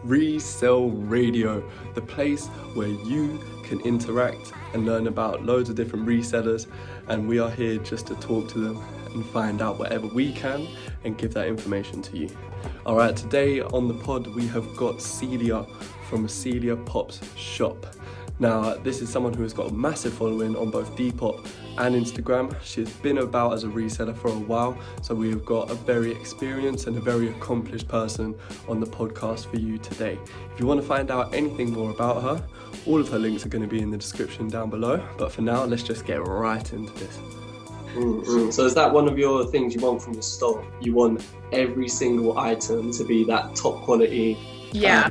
Resell Radio, the place where you can interact and learn about loads of different resellers, and we are here just to talk to them and find out whatever we can and give that information to you. Alright, today on the pod we have got Sealia from Sealia Pop's shop. Now, this is someone who has got a massive following on both Depop and Instagram. She's been about as a reseller for a while, so we've got a very experienced and a very accomplished person on the podcast for you today. If you want to find out anything more about her, all of her links are going to be in the description down below. But for now, let's just get right into this. So is that one of your things you want from your store? You want every single item to be that top quality? Yeah.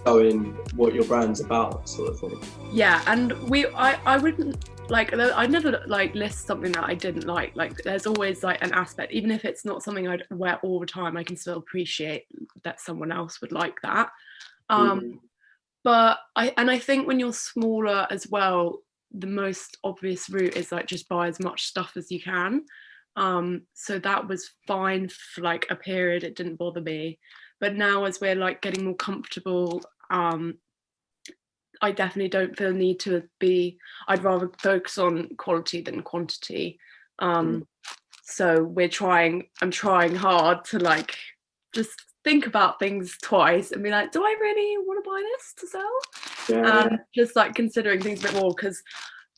Showing what your brand's about, sort of thing. Yeah, and I wouldn't I'd never list something that I didn't like. Like, there's always an aspect, even if it's not something I'd wear all the time, I can still appreciate that someone else would like that. But I think when you're smaller as well, the most obvious route is just buy as much stuff as you can. So that was fine for a period. It didn't bother me. But now, as we're getting more comfortable, I definitely don't feel the need to be. I'd rather focus on quality than quantity. So I'm trying hard to just think about things twice and be like, do I really want to buy this to sell? Yeah. Just considering things a bit more, because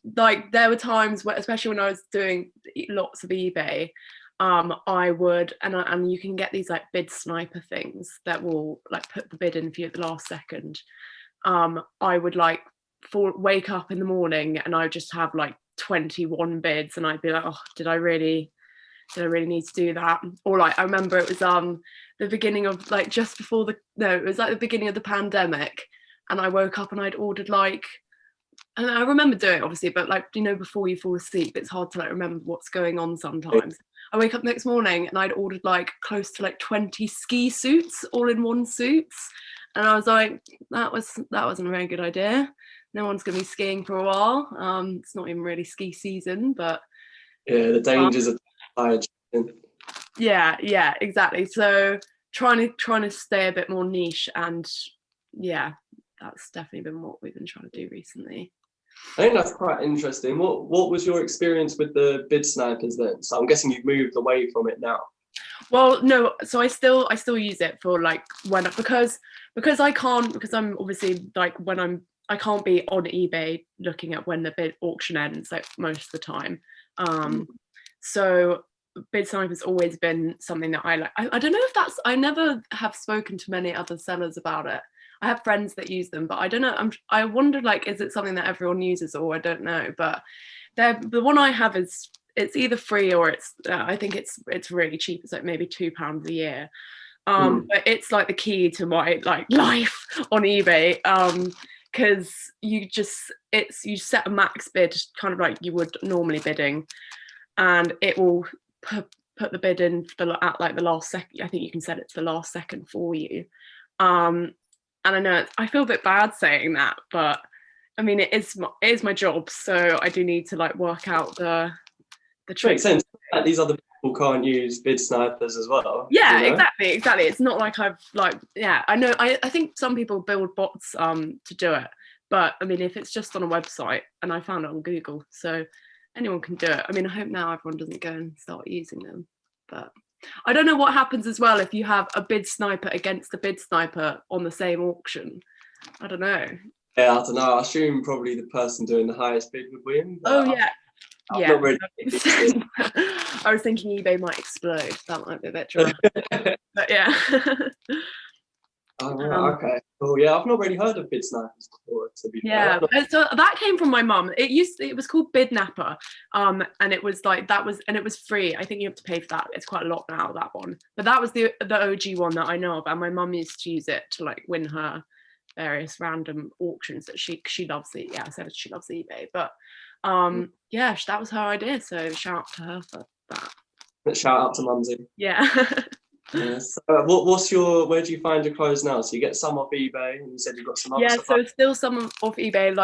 there were times where, especially when I was doing lots of eBay, I would, and you can get these bid sniper things that will put the bid in for you at the last second. I would wake up in the morning and I would just have 21 bids, and I'd be like, oh, did I really need to do that? Or I remember it was the beginning of just before it was the beginning of the pandemic, and I woke up and I'd ordered and I remember doing it obviously, but before you fall asleep, it's hard to remember what's going on sometimes. I wake up next morning and I'd ordered close to 20 ski suits, all in one suits. And I was like, that wasn't a very good idea. No one's going to be skiing for a while. It's not even really ski season, but yeah, the dangers of tired. Yeah, exactly. So trying to stay a bit more niche, and yeah, that's definitely been what we've been trying to do recently. I think that's quite interesting. What was your experience with the bid snipers then? So I'm guessing you've moved away from it now. Well, no, so I still use it for because I can't, because I'm obviously I can't be on eBay looking at when the bid auction ends most of the time. So bid sniper's always been something that I like. I don't know if I never have spoken to many other sellers about it. I have friends that use them, but I don't know. I wonder is it something that everyone uses, or I don't know. But the one I have it's either free or it's I think it's really cheap. It's maybe £2 a year. But it's the key to my life on eBay, because you set a max bid kind of like you would normally bidding, and it will put the bid in at the last second. I think you can set it to the last second for you. And I know I feel a bit bad saying that, but I mean it is my job, so I do need to work out the trick. Makes sense. These other people can't use bid snipers as well. Yeah, exactly. It's not I've I know. I think some people build bots to do it, but I mean if it's just on a website, and I found it on Google, so anyone can do it. I mean I hope now everyone doesn't go and start using them, but I don't know what happens as well if you have a bid sniper against a bid sniper on the same auction. I don't know. Yeah, I don't know. I assume probably the person doing the highest bid would win. Oh yeah. Yeah. Not really. I was thinking eBay might explode. That might be a bit dramatic. But yeah. Oh, right, okay. Well, yeah, I've not really heard of bid snipers before, to be fair. So that came from my mum. It was called Bidnapper, and it was and it was free. I think you have to pay for that. It's quite a lot now, that one. But that was the OG one that I know of, and my mum used to use it to win her various random auctions that she loves. I said she loves eBay, but yeah, that was her idea. So shout out to her for that. Shout out to Mumsy. Yeah. Yeah, so where do you find your clothes now? So you get some off eBay, and you said you've got some other stuff. So still some off eBay.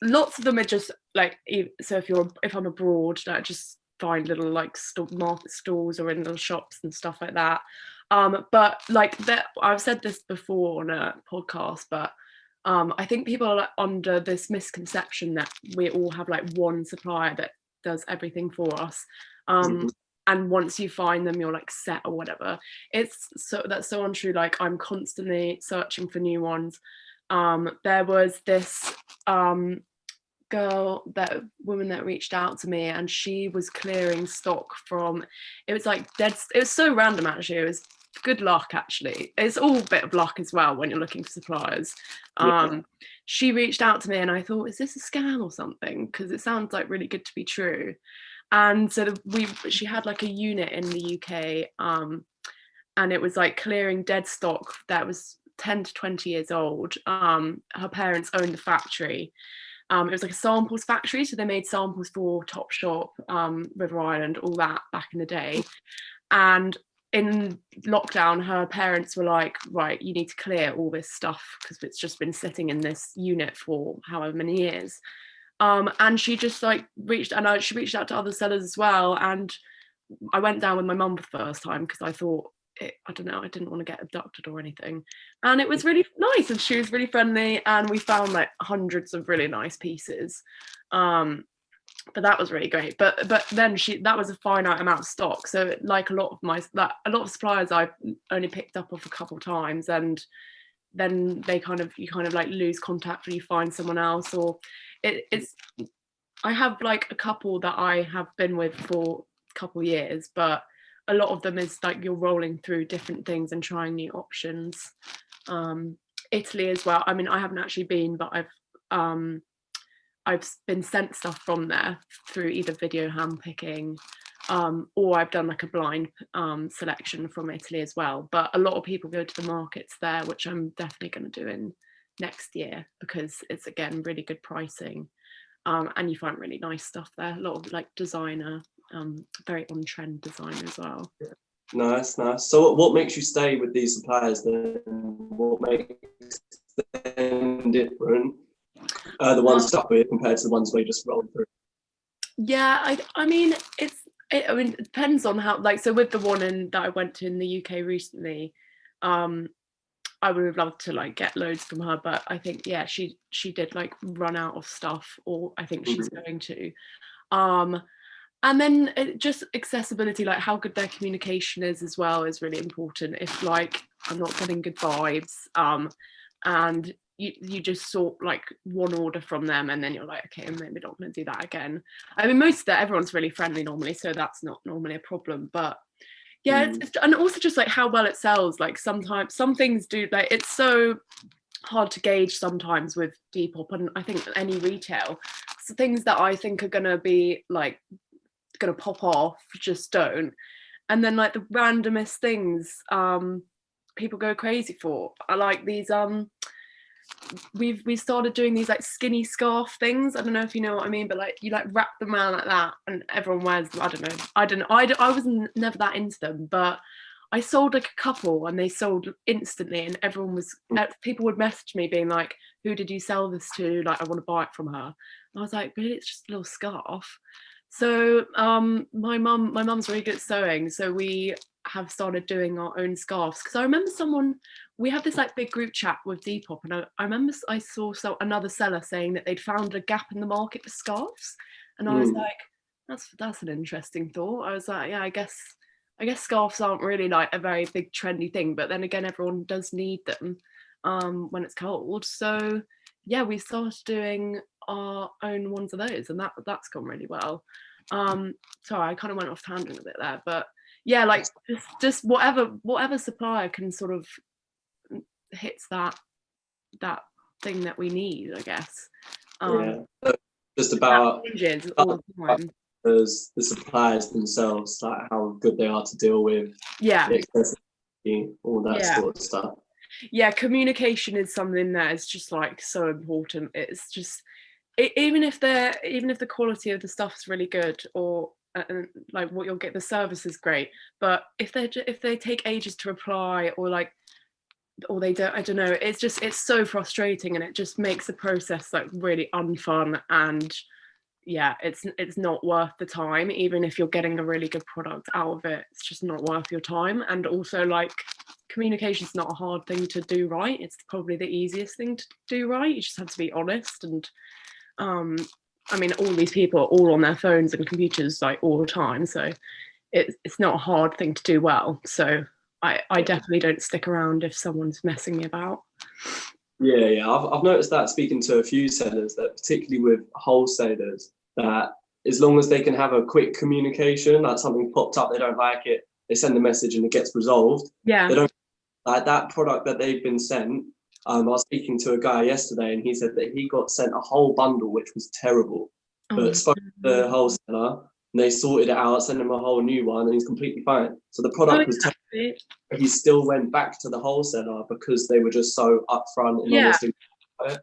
Lots of them are just so if I'm abroad, I just find little market stalls or in little shops and stuff like that. But like that, I've said this before on a podcast, but I think people are like under this misconception that we all have like one supplier that does everything for us. And once you find them, you're like set or whatever. That's so untrue. Like I'm constantly searching for new ones. There was this woman that reached out to me, and she was clearing stock from, it was like dead, it was so random actually, it was good luck actually, it's all a bit of luck as well when you're looking for suppliers. She reached out to me and I thought, is this a scam or something, because it sounds like really good to be true. And so she had like a unit in the UK, and it was like clearing dead stock that was 10 to 20 years old. Her parents owned the factory. It was like a samples factory, so they made samples for Topshop, River Island, all that back in the day. And in lockdown, her parents were like, right, you need to clear all this stuff because it's just been sitting in this unit for however many years. And she just like she reached out to other sellers as well. And I went down with my mum for the first time because I thought, I don't know, I didn't want to get abducted or anything. And it was really nice, and she was really friendly, and we found like hundreds of really nice pieces. But that was really great. But then that was a finite amount of stock. So like a lot of suppliers I've only picked up off a couple of times, and then you kind of like lose contact when you find someone else, or it's I have like a couple that I have been with for a couple of years, but a lot of them is like you're rolling through different things and trying new options. Italy as well. I mean, I haven't actually been, but I've been sent stuff from there through either video hand picking, or I've done like a blind selection from Italy as well. But a lot of people go to the markets there, which I'm definitely going to do in next year because it's again really good pricing, and you find really nice stuff there. A lot of like designer, very on trend design as well. Nice. So what makes you stay with these suppliers then? What makes them different? The ones stuck with compared to the ones where you just roll through? Yeah, I mean it depends on how, like, so with the one that I went to in the UK recently, I would have loved to like get loads from her, but I think she did like run out of stuff, or I think she's going to. And then just accessibility, like how good their communication is as well, is really important. If like I'm not getting good vibes, and you just sort like one order from them and then you're like, okay, I'm maybe not going to do that again. I mean, everyone's really friendly normally, so that's not normally a problem. But yeah, and also just like how well it sells. Like sometimes some things do, like it's so hard to gauge sometimes with Depop, and I think any retail, so things that I think are going to be like going to pop off just don't. And then like the randomest things people go crazy for. I like these we started doing these like skinny scarf things. I don't know if you know what I mean, but like you like wrap them around like that and everyone wears them. I don't know, I was never that into them, but I sold like a couple and they sold instantly, and everyone was people would message me being like, who did you sell this to, like I want to buy it from her. And I was like, really, it's just a little scarf. So my mum's really good at sewing, so we have started doing our own scarves. Because I remember we have this like big group chat with Depop, and I remember I saw another seller saying that they'd found a gap in the market for scarves, and I was like, that's an interesting thought. I was like, yeah, I guess scarves aren't really like a very big trendy thing, but then again, everyone does need them when it's cold. So yeah, we started doing our own ones of those, and that's gone really well. Sorry, I kind of went off tangent a bit there, but yeah, like just whatever supplier can sort of hits that thing that we need, I guess. Just about changes all the time. There's the suppliers themselves, like how good they are to deal with. All that sort of stuff. Yeah, communication is something that is just like so important. It's just even if the quality of the stuff is really good, or like what you'll get, the service is great, but if they take ages to reply, or they don't, I don't know, it's so frustrating, and it just makes the process like really unfun. And yeah, it's not worth the time. Even if you're getting a really good product out of it, it's just not worth your time. And also, like, communication is not a hard thing to do right. It's probably the easiest thing to do right. You just have to be honest. And I mean, all these people are all on their phones and computers like all the time, so it's not a hard thing to do well. So I definitely don't stick around if someone's messing me about. Yeah. I've noticed that, speaking to a few sellers, that particularly with wholesalers, that as long as they can have a quick communication, like something popped up, they don't like it, they send a message and it gets resolved. Yeah. They don't like that product that they've been sent. I was speaking to a guy yesterday and he said that he got sent a whole bundle, which was terrible. But spoke to the wholesaler and they sorted it out, sent him a whole new one, and he's completely fine. So the product was terrible, but he still went back to the wholesaler because they were just so upfront and honest about it.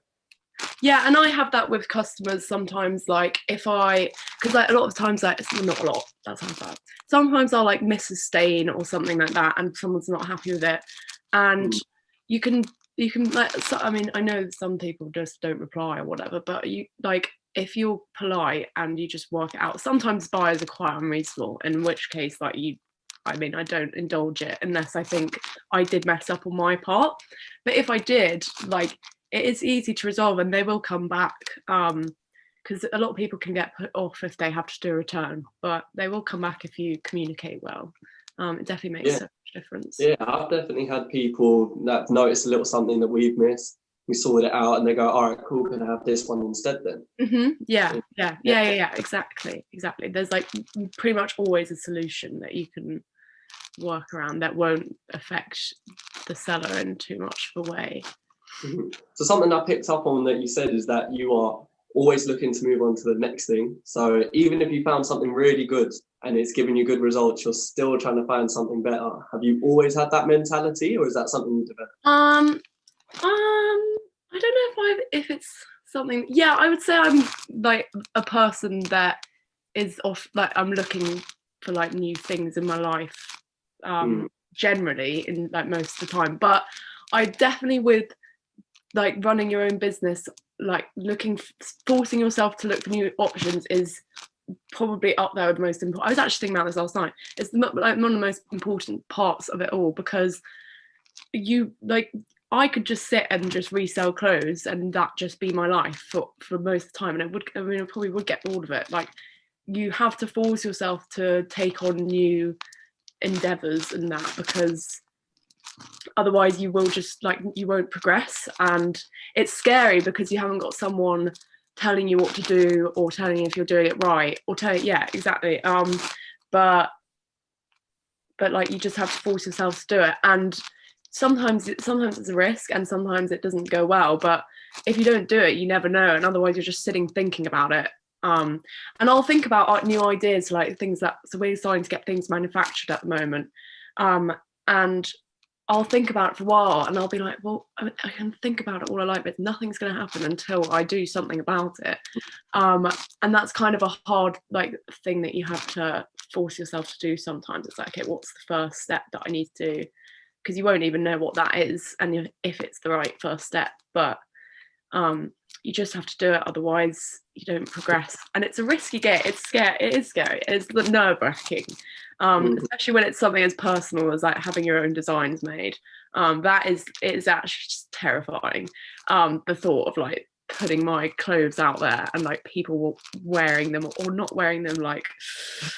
Yeah, and I have that with customers sometimes, like because like a lot of times, like, not a lot, that sounds bad. Sometimes I'll like miss a stain or something like that and someone's not happy with it. And you can like, so, I mean, I know some people just don't reply or whatever, but you like, if you're polite and you just work it out, sometimes buyers are quite unreasonable, in which case, like, I mean, I don't indulge it unless I think I did mess up on my part. But if I did, like, it is easy to resolve and they will come back, because a lot of people can get put off if they have to do a return, but they will come back if you communicate well. It definitely makes so much difference. Yeah, I've definitely had people that notice a little something that we've missed. We sort it out and they go, all right, cool, can I have this one instead then? Yeah, exactly. There's like pretty much always a solution that you can work around that won't affect the seller in too much of a way. So something I picked up on that you said is that you are always looking to move on to the next thing. So even if you found something really good and it's giving you good results, you're still trying to find something better. Have you always had that mentality, or is that something you developed? I don't know if it's something. Yeah, I would say I'm like a person that is off. Like, I'm looking for like new things in my life, generally, in like most of the time. But I definitely, with like running your own business, like forcing yourself to look for new options is probably up there with the most important. I was actually thinking about this last night. It's like one of the most important parts of it all, because you like, I could just sit and just resell clothes and that just be my life for most of the time, and I probably would get bored of it. Like, you have to force yourself to take on new endeavors and that, because otherwise you will just like, you won't progress. And it's scary because you haven't got someone telling you what to do or telling you if you're doing it right, or exactly. But like, you just have to force yourself to do it, and sometimes it's a risk and sometimes it doesn't go well, but if you don't do it, you never know, and otherwise you're just sitting thinking about it. And I'll think about new ideas, like things that, so we're starting to get things manufactured at the moment, and I'll think about it for a while and I'll be like, well, I can think about it all I like, but nothing's going to happen until I do something about it. And that's kind of a hard like thing that you have to force yourself to do sometimes. It's like, okay, what's the first step that I need to do? Because you won't even know what that is and if it's the right first step. But you just have to do it, otherwise you don't progress. And it's a risk you get. It's scary. It is scary. It's nerve-wracking, especially when it's something as personal as like having your own designs made. It is actually just terrifying. The thought of like putting my clothes out there and like people wearing them or not wearing them, like,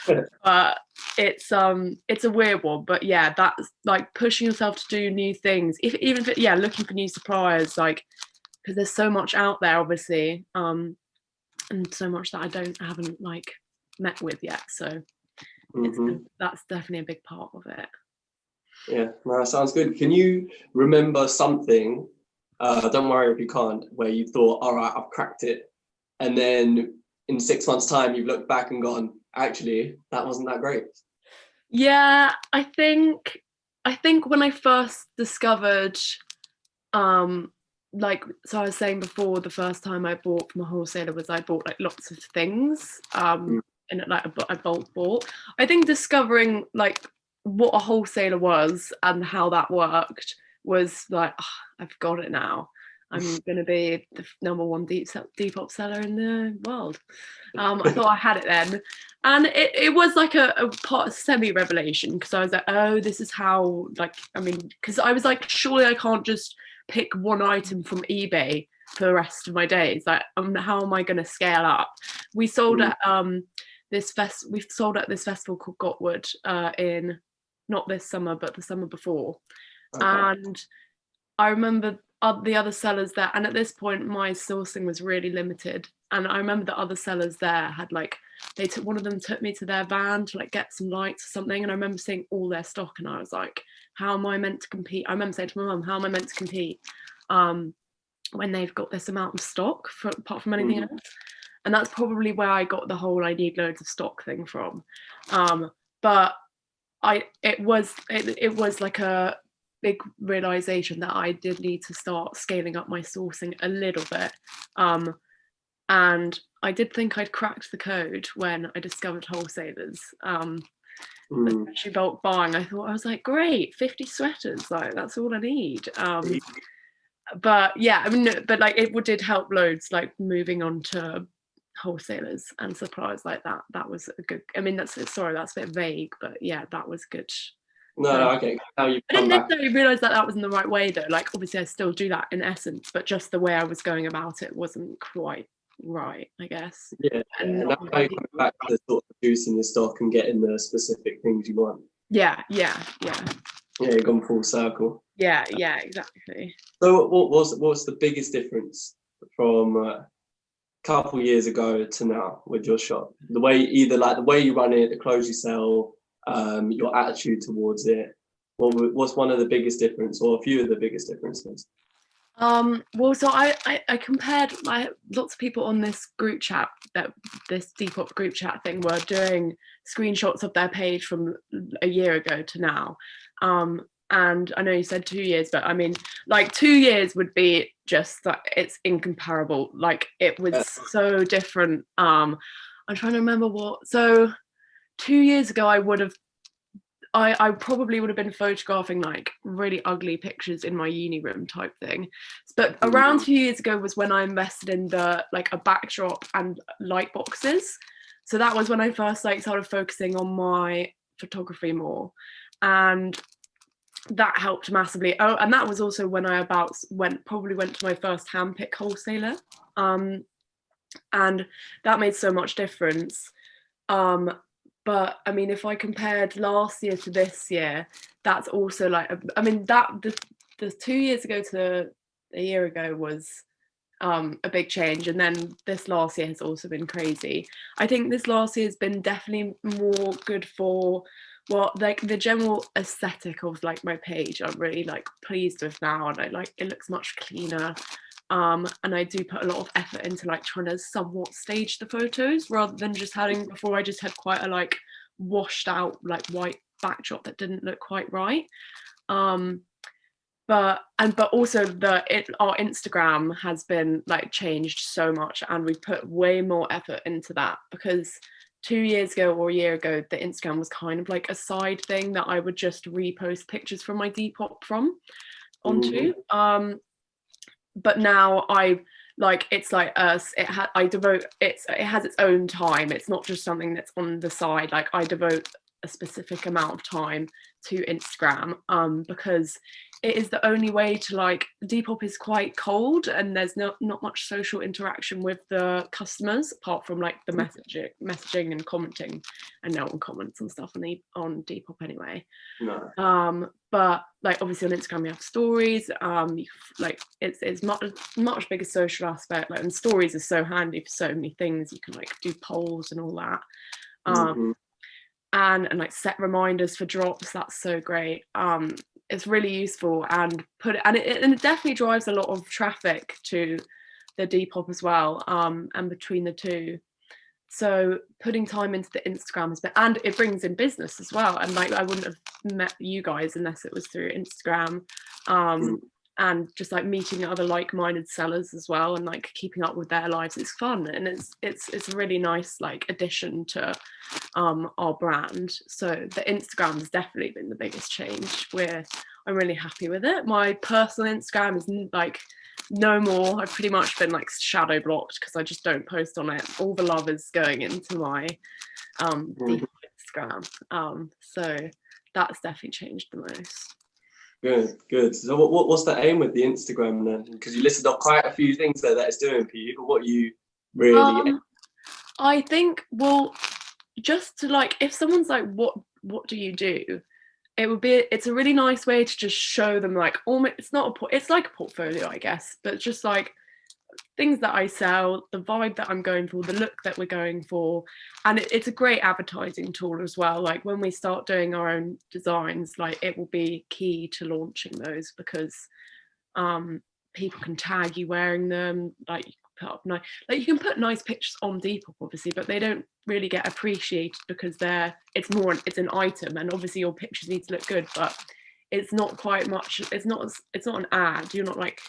but it's a weird one. But yeah, that's like pushing yourself to do new things, even if looking for new suppliers, like, because there's so much out there, obviously, and so much that I haven't like met with yet. So that's definitely a big part of it. Yeah, no, that sounds good. Can you remember something, don't worry if you can't, where you thought, all right, I've cracked it, and then in 6 months' time you've looked back and gone, actually, that wasn't that great? Yeah, I think when I first discovered, like, so I was saying before, the first time I bought from a wholesaler was I bought like lots of things, and like I bulk bought. I think discovering like what a wholesaler was and how that worked was like, oh, I've got it now. I'm going to be the number one Depop seller in the world. I thought I had it then, and it was like a part of semi-revelation, because I was like, oh, this is how, like, I mean, because I was like, surely I can't just pick one item from eBay for the rest of my days. Like, how am I going to scale up? We sold at this festival called Gotwood in not this summer but the summer before, and I remember the other sellers there, and at this point my sourcing was really limited, and I remember the other sellers there had like, one of them took me to their van to like get some lights or something, and I remember seeing all their stock and I was like, how am I meant to compete? I remember saying to my mum, how am I meant to compete when they've got this amount of stock apart from anything else? And that's probably where I got the whole I need loads of stock thing from. But it was like a big realization that I did need to start scaling up my sourcing a little bit. And I did think I'd cracked the code when I discovered wholesalers, especially bulk buying. I was like, great, 50 sweaters, like that's all I need. But yeah, I mean, but like it did help loads, like moving on to wholesalers and suppliers like that. That was a good, I mean, that's a bit vague, but yeah, that was good. No, okay. Now you I didn't necessarily realise that was in the right way though. Like obviously I still do that in essence, but just the way I was going about it wasn't quite right, I guess. Yeah, and now you come back to sort of producing your stock and getting the specific things you want. Yeah, you've gone full circle. Yeah, exactly. So what's the biggest difference from a couple years ago to now with your shop? The way you run it, the clothes you sell, your attitude towards it. What's one of the biggest difference, or a few of the biggest differences? Well, so I compared, lots of people on this group chat, this Depop group chat thing, were doing screenshots of their page from a year ago to now. And I know you said 2 years, but I mean, like 2 years would be just like, it's incomparable. Like it was so different. I'm trying to remember so 2 years ago I probably would have been photographing like really ugly pictures in my uni room type thing. But around 2 years ago was when I invested in a backdrop and light boxes. So that was when I first like started focusing on my photography more, and that helped massively. Oh, and that was also when I went to my first handpick wholesaler, and that made so much difference. But I mean, if I compared last year to this year, that's also like, I mean, that the 2 years ago to a year ago was a big change, and then this last year has also been crazy. I think this last year has been definitely more good for like the general aesthetic of like my page. I'm really like pleased with now, and it looks much cleaner. And I do put a lot of effort into like trying to somewhat stage the photos, rather than just before I just had quite a like washed out like white backdrop that didn't look quite right. But also our Instagram has been like changed so much, and we put way more effort into that, because 2 years ago or a year ago, the Instagram was kind of like a side thing that I would just repost pictures from my Depop onto. But now it has its own time. It's not just something that's on the side. Like I devote a specific amount of time to Instagram, because it is the only way to like, Depop is quite cold and there's not much social interaction with the customers apart from like the messaging and commenting, and no one comments on stuff on Depop anyway. No. But like obviously on Instagram you have stories, like it's much bigger social aspect, like, and stories are so handy for so many things. You can like do polls and all that, and like set reminders for drops. That's so great. It's really useful, and it definitely drives a lot of traffic to the Depop as well, and between the two. So putting time into the Instagram has been, and it brings in business as well. And like I wouldn't have met you guys unless it was through Instagram, and just like meeting other like-minded sellers as well, and like keeping up with their lives. It's fun, and it's a really nice like addition to our brand. So the Instagram has definitely been the biggest change. I'm really happy with it. My personal Instagram is like no more. I've pretty much been like shadow blocked because I just don't post on it. All the love is going into my Depop Instagram. So that's definitely changed the most. Good. So what's the aim with the Instagram then? Because you listed off quite a few things there that it's doing for you, but what are you really? I think, well, just to like, if someone's like, what do you do? It's a really nice way to just show them like, almost, it's like a portfolio, I guess, but just like things that I sell, the vibe that I'm going for, the look that we're going for. And it's a great advertising tool as well. Like when we start doing our own designs, like it will be key to launching those because people can tag you wearing them, like you can put up you can put nice pictures on Depop obviously, but they don't really get appreciated because it's an item, and obviously your pictures need to look good, but it's not quite much, it's not an ad. You're not like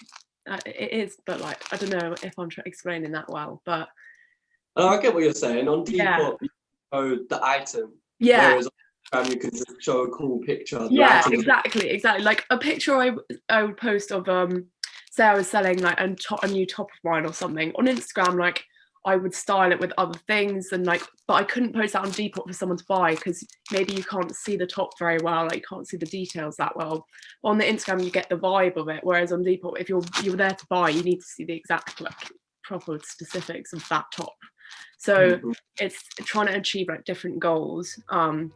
it is, but like I don't know if I'm explaining that well, but I get what you're saying. On Depop, you show the item, yeah, whereas on Instagram you can just show a cool picture. Yeah, exactly. Like a picture I would post of say I was selling like a new top of mine or something on Instagram, like I would style it with other things and like, but I couldn't post that on Depop for someone to buy because maybe you can't see the top very well, like you can't see the details that well. On the Instagram you get the vibe of it, whereas on Depop, if you're there to buy, you need to see the exact like proper specifics of that top. So it's trying to achieve like different goals. And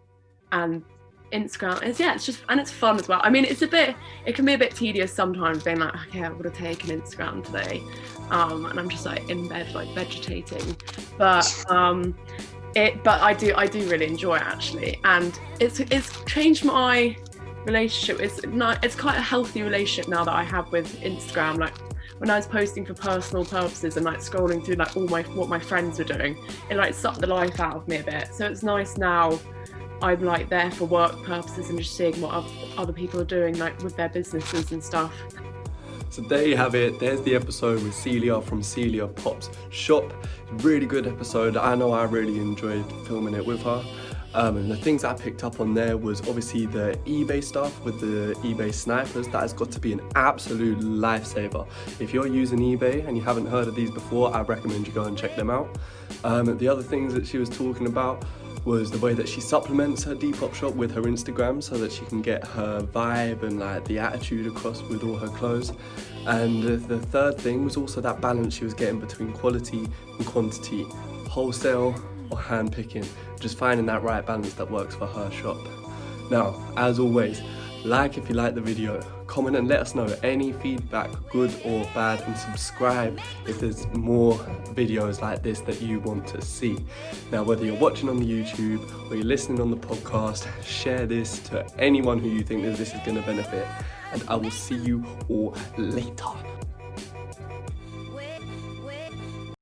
Instagram it's just, and it's fun as well. I mean, it can be a bit tedious sometimes being like, okay, I would have taken Instagram today, and I'm just like in bed like vegetating, but I do really enjoy it actually, and it's changed my relationship. It's quite a healthy relationship now that I have with Instagram. Like when I was posting for personal purposes and like scrolling through like what my friends were doing, it like sucked the life out of me a bit. So it's nice now I'm like there for work purposes and just seeing what other people are doing like with their businesses and stuff. So there you have it. There's the episode with Sealia from Sealia Pop's shop. Really good episode. I know I really enjoyed filming it with her. And the things I picked up on there was obviously the eBay stuff with the eBay snipers. That has got to be an absolute lifesaver. If you're using eBay and you haven't heard of these before, I recommend you go and check them out. The other things that she was talking about was the way that she supplements her Depop shop with her Instagram so that she can get her vibe and like the attitude across with all her clothes. And the third thing was also that balance she was getting between quality and quantity, wholesale or hand picking, just finding that right balance that works for her shop. Now, as always, like if you like the video, comment and let us know any feedback, good or bad, and subscribe if there's more videos like this that you want to see. Now, whether you're watching on the YouTube or you're listening on the podcast, share this to anyone who you think that this is going to benefit, and I will see you all later.